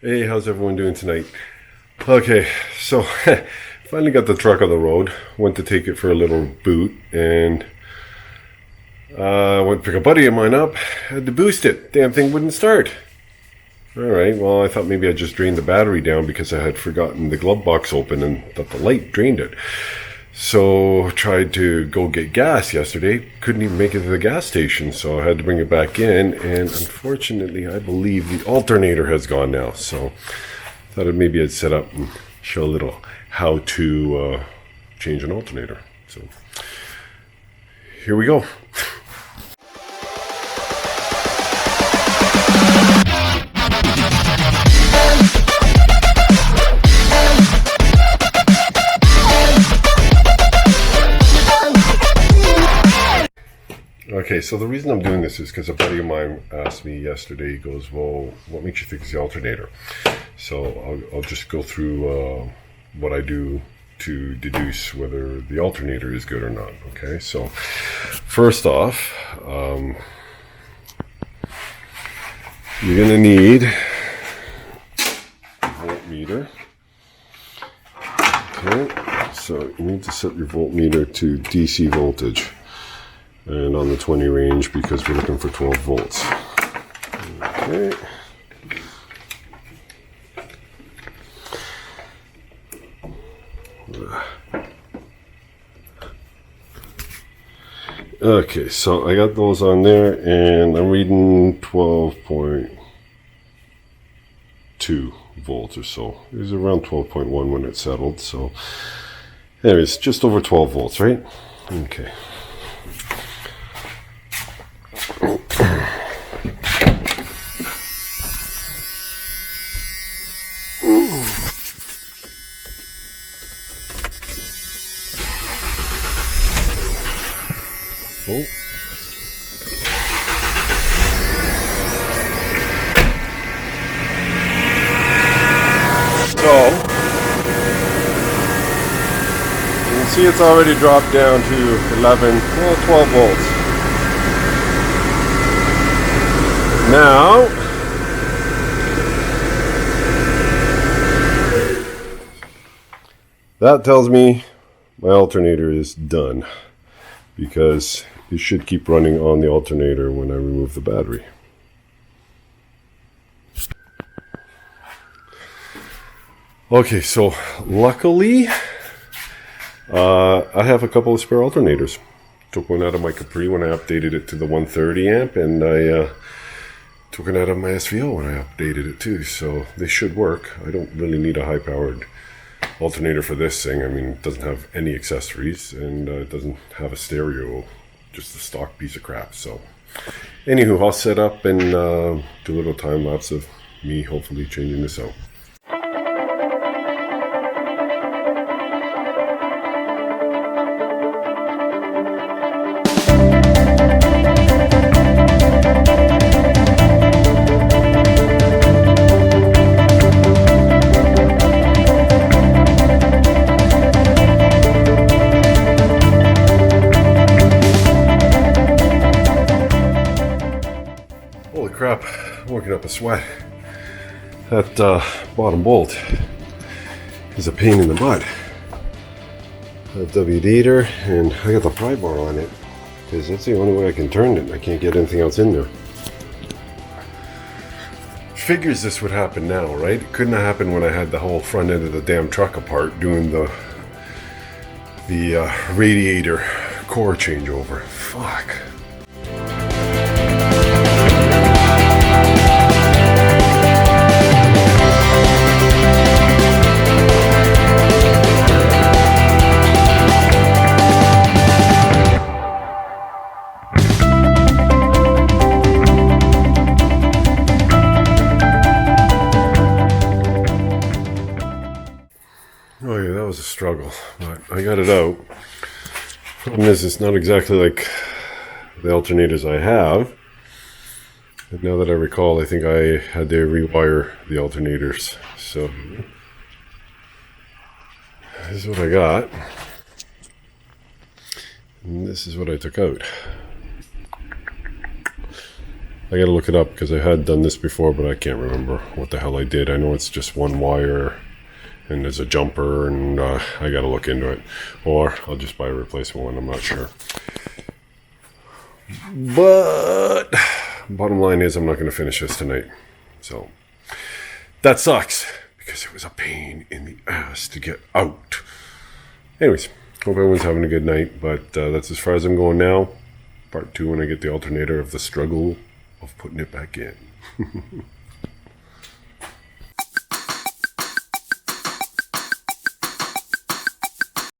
Hey, how's everyone doing tonight? Okay, so finally got the truck on the road. Went to take it for a little boot and went to pick a buddy of mine up. Had to boost it. Damn thing wouldn't start. Alright, well, I thought maybe I just drained the battery down because I had forgotten the glove box open and that the light drained it. So tried to go get gas yesterday. Couldn't even make it to the gas station, so I had to bring it back in. And unfortunately, I believe the alternator has gone now. So thought maybe I'd set up and show a little how to change an alternator. So here we go. Okay, so the reason I'm doing this is because a buddy of mine asked me yesterday, he goes, well, what makes you think it's the alternator? So I'll just go through what I do to deduce whether the alternator is good or not. Okay, so first off, you're going to need a voltmeter. Okay, so you need to set your voltmeter to DC voltage. And on the 20 range because we're looking for 12 volts. Okay. Okay, so I got those on there and I'm reading 12.2 volts or so. It was around 12.1 when it settled. So anyways, just over 12 volts, right? Okay. Oh. So, you can see it's already dropped down to 12 volts. Now, that tells me my alternator is done because it should keep running on the alternator when I remove the battery. Okay, so luckily I have a couple of spare alternators. Took one out of my Capri when I updated it to the 130 amp, and I took it out of my SVO when I updated it too, so they should work. I don't really need a high-powered alternator for this thing. I mean, it doesn't have any accessories, and it doesn't have a stereo, just a stock piece of crap. So anywho, I'll set up and do a little time lapse of me hopefully changing this out. Holy crap, I'm working up a sweat. That bottom bolt is a pain in the butt. I've WD'd her and I got the pry bar on it because that's the only way I can turn it. I can't get anything else in there. Figures this would happen now, right? It couldn't have happened when I had the whole front end of the damn truck apart doing the radiator core changeover. Fuck. Oh yeah, that was a struggle, but I got it out. Problem is, it's not exactly like the alternators I have. And now that I recall, I think I had to rewire the alternators. So this is what I got. And this is what I took out. I gotta look it up because I had done this before, but I can't remember what the hell I did. I know it's just one wire and there's a jumper, and I gotta look into it. Or I'll just buy a replacement one, I'm not sure. But bottom line is I'm not gonna finish this tonight. So that sucks because it was a pain in the ass to get out. Anyways, hope everyone's having a good night, but that's as far as I'm going now. Part 2 when I get the alternator of the struggle of putting it back in.